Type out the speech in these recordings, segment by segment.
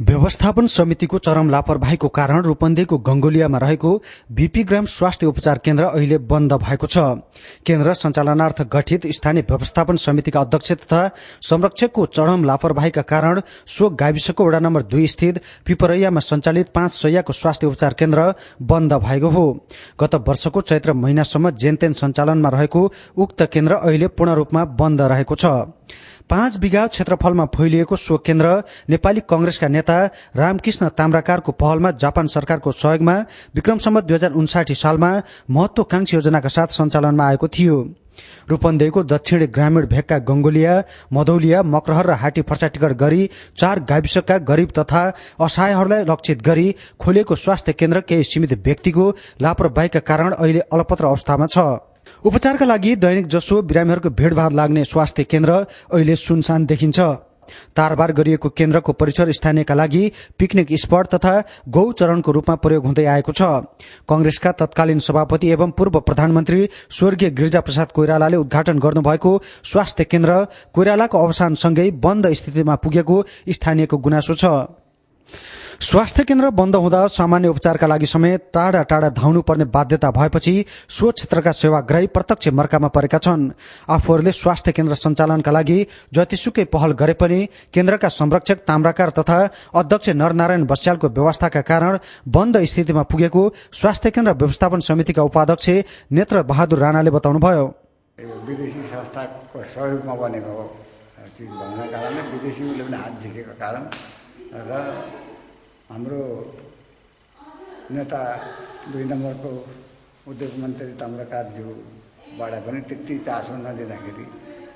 व्यवस्थापन समितिको चरम लापरवाहीको कारण रूपन्देहीको गंगोलियामा रहेको बीपी ग्राम स्वास्थ्य उपचार केन्द्र अहिले बन्द भएको छ। केन्द्र सञ्चालनार्थ गठित स्थानीय व्यवस्थापन समितिका अध्यक्ष तथा संरक्षकको चरम लापरवाहीका कारण सो गाविसको वडा नम्बर 2 स्थित पिपरैयामा सञ्चालित 5 शय्याको स्वास्थ्य उपचार केन्द्र बन्द भएको हो। गत वर्षको चैत्र महिनासम्म जेनतेन सञ्चालनमा रहेको उक्त केन्द्र अहिले पूर्ण रूपमा बन्द रहेको छ। 5 बिघा क्षेत्रफलमा फैलिएको सो केन्द्र नेपाली कंग्रेसका नेता रामकृष्ण ताम्राकारको पहलमा जापान सरकारको सहयोगमा विक्रम सम्वत 2059 सालमा महत्वाकांक्षी योजनाका साथ सञ्चालनमा आएको थियो। रूपन्देहीको दक्षिणी ग्रामीण भेगका गंगोलिया, मधौलिया, मकरहर र हाटी फर्सा टिकट गरी 4 गाविसका गरीब तथा असहायहरूलाई लक्षित गरी खोलिएको स्वास्थ्य केन्द्र केही सीमित व्यक्तिको लापरवाहीका कारण अहिले अलपत्र अवस्थामा छ। उपचारका लागि दैनिक जसो बिरामीहरूको भीड़भाड़ लाग्ने स्वास्थ्य केन्द्र अहिले सुनसान देखिन्छ। तारबार गरिएको केन्द्रको परिसर स्थानीयका लागि पिकनिक स्पट तथा गौचरणको रूपमा प्रयोग हुँदै आएको छ। कंग्रेसका तत्कालीन सभापति एवं पूर्व प्रधानमन्त्री स्वर्गीय गिरिजाप्रसाद कोइरालाले उद्घाटन गर्नुभएको स्वास्थ्य केन्द्र कोइरालाको अवसानसँगै बन्द स्थितिमा पुगेको स्थानीयको गुनासो छ। स्वास्थ्य केन्द्र बन्द हुँदा सामान्य उपचारका लागि समेत टाढा टाढा धाउनु पर्ने बाध्यता भएपछि सो क्षेत्रका सेवाग्राही प्रत्यक्ष मर्कामा परेका छन्। आफूहरूले स्वास्थ्य केन्द्र सञ्चालनका लागि जतिसुकै पहल गरे पनि केन्द्रका संरक्षक ताम्राकार तथा अध्यक्ष नरनारायण बस्यालको व्यवस्थाका कारण बन्द स्थितिमा पुगेको स्वास्थ्य केन्द्र व्यवस्थापन समितिका उपाध्यक्ष नेत्र बहादुर राणाले बताउनुभयो। विदेशी संस्थाको सहयोगमा बनेको चिज भएको कारणले विदेशीले पनि हात झिकेको कारण र हाम्रो नेता 2 नम्बरको उद्योग मन्त्री ताम्राकारज्यूबाट पनि त्यति चासो नदिँदाखेरि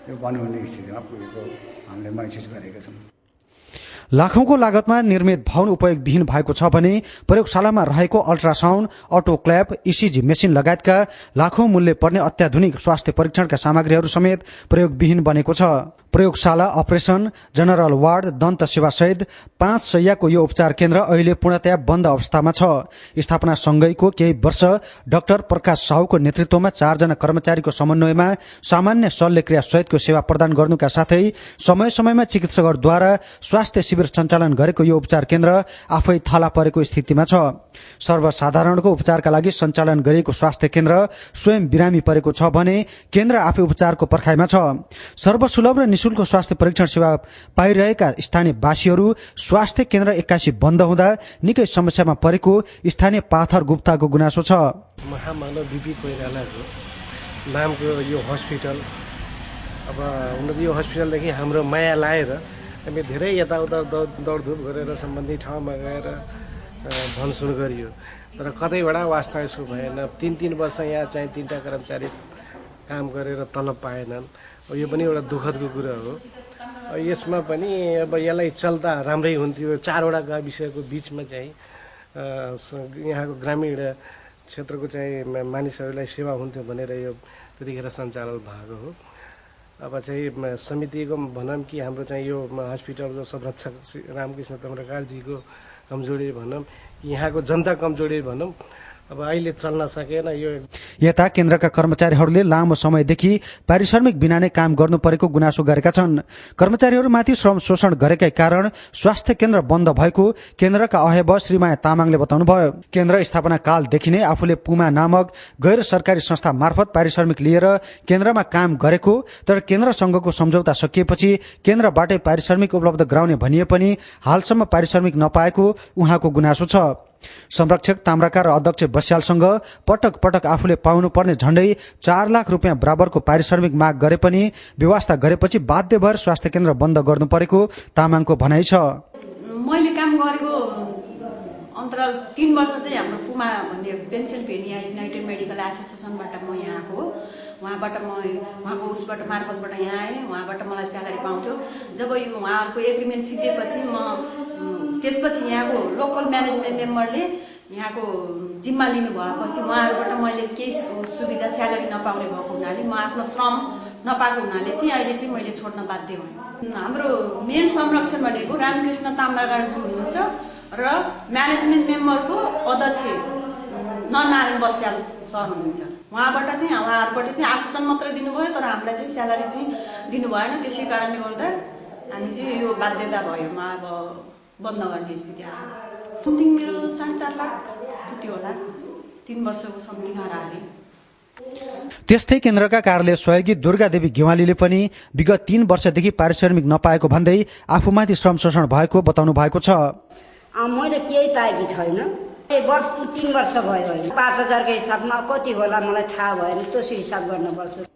यो बन्द हुने स्थितिमा पुगेको हामीले महसुस गरेका छौँ। लाखौंको लागतमा निर्मित भवन उपयोगविहीन भएको छ भने प्रयोगशालामा रहेको अल्ट्रासाउन्ड, अटोक्ल्याप, ईसीजी मेसिन लगायतका लाखौं मूल्य पर्ने अत्याधुनिक स्वास्थ्य परीक्षणका सामग्रीहरू समेत प्रयोगविहीन बनेको छ। प्रयोगशाला, अपरेसन, जनरल वार्ड, दन्त सेवा सहित 5 शय्याको यो उपचार केन्द्र अहिले पूर्णतया बन्द अवस्थामा छ। स्थापना सँगैको केही वर्ष डाक्टर प्रकाश साहुको नेतृत्वमा 4 जना कर्मचारीको समन्वयमा सामान्य शल्यक्रिया सहितको सेवा प्रदान गर्नुका साथै समय समयमा चिकित्सकहरूद्वारा स्वास्थ्य शिविर सञ्चालन गरेको यो उपचार केन्द्र आफै थला परेको स्थितिमा छ। सर्वसाधारणको उपचारका लागि सञ्चालन गरिएको स्वास्थ्य केन्द्र स्वयं बिरामी परेको छ भने केन्द्र आफै उपचारको पर्खाइमा छ। सर्वसुलभ र निशुल्क स्वास्थ्य परीक्षण सेवा पाइरहेका स्थानीयवासीहरू स्वास्थ्य केन्द्र 81 बन्द हुँदा निकै समस्यामा परेको स्थानीय पाथर गुप्ताको गुनासो छ। महामानव बीपी कोइरालाको नामको यो हस्पिटल अब हुन त यो हस्पिटलदेखि हाम्रो माया लाएर हामी धेरै यताउता दौडधुप गरेर सम्बन्धित ठाउँमा गएर भनसुन गरियो, तर कतैबाट वास्ता यसको भएन। 3 वर्ष यहाँ चाहिँ 3टा कर्मचारी काम गरेर तलब पाएनन्। यो पनि एउटा दुःखदको कुरा हो। यसमा पनि अब यसलाई चल्दा राम्रै हुन्थ्यो। 4वटा गाविसको बिचमा चाहिँ यहाँको ग्रामीण क्षेत्रको चाहिँ मानिसहरूलाई सेवा हुन्थ्यो भनेर यो त्यतिखेर सञ्चालन भएको हो। अब चाहिँ समितिको भनौँ कि हाम्रो चाहिँ यो हस्पिटलको संरक्षक रामकृष्ण ताम्राकारजीको कमजोरी भनौँ, यहाँको जनता कमजोरी भनौँ, अब अहिले चल्न सकेन। यो यता केन्द्रका कर्मचारीहरूले लामो समयदेखि पारिश्रमिक बिना नै काम गर्नु परेको गुनासो गरेका छन्। कर्मचारीहरूमाथि श्रम शोषण गरेकै कारण स्वास्थ्य केन्द्र बन्द भएको केन्द्रका अहेब श्रीमाया तामाङले बताउनुभयो। केन्द्र स्थापना कालदेखि नै आफूले पुमा नामक गैर सरकारी संस्था मार्फत पारिश्रमिक लिएर केन्द्रमा काम गरेको, तर केन्द्रसँगको सम्झौता सकिएपछि केन्द्रबाटै पारिश्रमिक उपलब्ध गराउने भनिए पनि हालसम्म पारिश्रमिक नपाएको उहाँको गुनासो छ। संरक्षक ताम्राकार र अध्यक्ष बस्यालसँग पटक पटक आफूले पाउनु पर्ने झण्डै 4 लाख रुपियाँ बराबरको पारिश्रमिक माग गरे पनि व्यवस्था गरेपछि बाध्य भएर स्वास्थ्य केन्द्र बन्द गर्नु परेको तामाङको भनाइ छ। मैले काम गरेको अन्तराल 3 वर्ष चाहिँ हाम्रो पुमा भन्ने पेन्सिल्भेनिया युनाइटेड मेडिकल एसोसिएसनबाट म यहाँको हो। उहाँबाट म उहाँको उसबाट मार्फतबाट यहाँ आएँ। उहाँबाट मलाई स्यालेरी पाउँथ्यो। जब उहाँहरूको एग्रिमेन्ट सिद्धिएपछि त्यसपछि यहाँको लोकल म्यानेजमेन्ट मेम्बरले यहाँको जिम्मा लिनु भएपछि उहाँहरूबाट मैले केही सुविधा स्यालेरी नपाउने भएको हुनाले म आफ्नो श्रम नपाएको हुनाले चाहिँ अहिले चाहिँ मैले छोड्न बाध्य भएँ। हाम्रो मेन संरक्षण भनेको रामकृष्ण ताम्राकारजी हुनुहुन्छ र म्यानेजमेन्ट मेम्बरको अध्यक्ष नरनारायण बस्याल सर हुनुहुन्छ। उहाँहरूबाट चाहिँ आश्वासन मात्रै दिनुभयो, तर हामीलाई चाहिँ स्यालेरी चाहिँ दिनु भएन। त्यसै कारणले गर्दा हामी चाहिँ यो बाध्यता भएमा अब बन्द गर्ने स्थिति आयो। समथिङ मेरो 4.5 लाख पुग्यो होला, 3 वर्षको समथिङ हाराहारी। त्यस्तै केन्द्रका कार्यालय सहयोगी दुर्गादेवी गेवालीले पनि विगत 3 वर्षदेखि पारिश्रमिक नपाएको भन्दै आफूमाथि श्रम शोषण भएको बताउनु भएको छ। मैले केही पाएकी छैन, 3 वर्ष भयो, 5,000 को हिसाबमा कति होला मलाई थाहा भएन, त्यो हिसाब गर्नुपर्छ।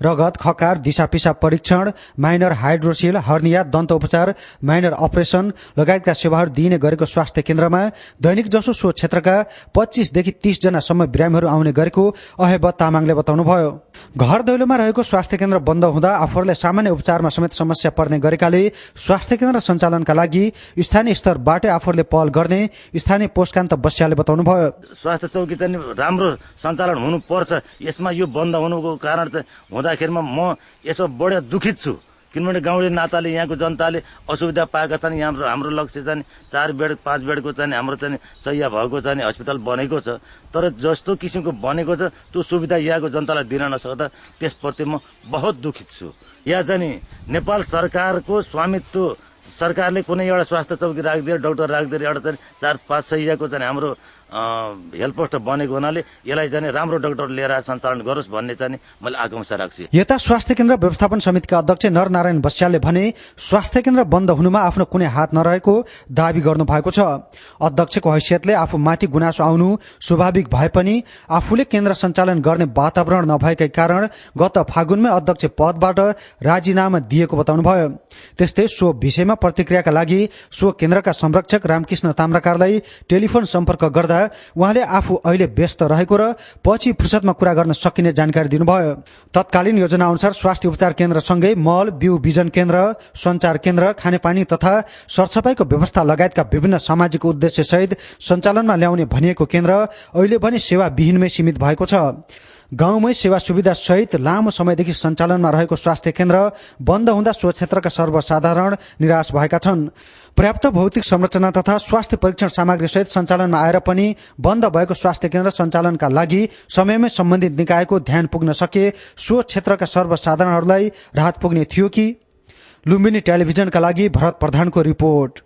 रगत, खकार, दिशा पिसाब परीक्षण, माइनर हाइड्रोसिल, हर्निया, दन्त उपचार, माइनर अपरेसन लगायतका सेवाहरू दिइने गरेको स्वास्थ्य केन्द्रमा दैनिक जसो सो क्षेत्रका 25 देखि 30 जनासम्म बिरामीहरू आउने गरेको अहेबत तामाङले बताउनुभयो। घर दैलोमा रहेको स्वास्थ्य केन्द्र बन्द हुँदा आफूहरूलाई सामान्य उपचारमा समेत समस्या पर्ने गरेकाले स्वास्थ्य केन्द्र सञ्चालनका लागि स्थानीय स्तरबाट आफूहरूले पहल गर्ने स्थानीय पोषकान्त बस्याले बताउनुभयो। स्वास्थ्य चौकी चाहिँ राम्रो सञ्चालन हुनुपर्छ। यसमा यो बन्द हुनुको कारण चाहिँ हुँदाखेरिमा म यसो बढी दुखित छु, किनभने गाउँले नाताले यहाँको जनताले असुविधा पाएका छन्। हाम्रो लक्ष्य चाहिँ 4 बेड 5 बेडको चाहिँ हाम्रो चाहिँ शैय्या भएको चाहिँ अस्पताल बनेको छ, तर जस्तो किसिमको बनेको छ त्यो सुविधा यहाँको जनतालाई दिन नसक्दा त्यसप्रति म बहुत दुखित छु। यहाँ चाहिँ नेपाल सरकारको स्वामित्व, सरकारले कुनै एउटा स्वास्थ्य चौकी राखिदिएर डाक्टर राखिदिएर एउटा चाहिँ 4-5 शैय्याको चाहिँ हाम्रो हेल्प पोस्ट बनेको हुनाले यसलाई चाहिँ राम्रो डाक्टर लिएर सञ्चालन गरोस् भन्ने चाहिँ मैले आकांक्षा राख्छु। यता स्वास्थ्य केन्द्र व्यवस्थापन समितिका अध्यक्ष नरनारायण बस्यालले भने स्वास्थ्य केन्द्र बन्द हुनुमा आफ्नो कुनै हात नरहेको दावी गर्नु भएको छ। अध्यक्षको हैसियतले आफू माथि गुनासो आउनु स्वाभाविक भए पनि आफूले केन्द्र सञ्चालन गर्ने वातावरण नभएकै कारण गत फागुनमै अध्यक्ष पदबाट राजीनामा दिएको बताउनुभयो। त्यस्तै सो विषयमा प्रतिक्रियाका लागि सो केन्द्रका संरक्षक रामकृष्ण ताम्राकारलाई टेलिफोन सम्पर्क गर्दा उहाँले आफू अहिले व्यस्त रहेको र पछि फुर्सदमा कुरा गर्न सकिने जानकारी दिनुभयो। तत्कालीन योजना अनुसार स्वास्थ्य उपचार केन्द्रसँगै मल, बिउ बिजन केन्द्र, सञ्चार केन्द्र, खानेपानी तथा सरसफाईको व्यवस्था लगायतका विभिन्न सामाजिक उद्देश्य सहित सञ्चालनमा ल्याउने भनिएको केन्द्र अहिले पनि सेवा विहीनमै सीमित भएको छ। गाउँमै सेवा सुविधा सहित लामो समयदेखि सञ्चालनमा रहेको स्वास्थ्य केन्द्र बन्द हुँदा सो क्षेत्रका सर्वसाधारण निराश भएका छन्। पर्याप्त भौतिक संरचना तथा स्वास्थ्य परीक्षण सामग्री सहित सञ्चालनमा आएर पनि बन्द भएको स्वास्थ्य केन्द्र सञ्चालनका लागि समयमै सम्बन्धित निकायको ध्यान पुग्न सके सो क्षेत्रका सर्वसाधारणहरूलाई राहत पुग्ने थियो कि। लुम्बिनी टेलिभिजनका लागि भरत प्रधानको रिपोर्ट।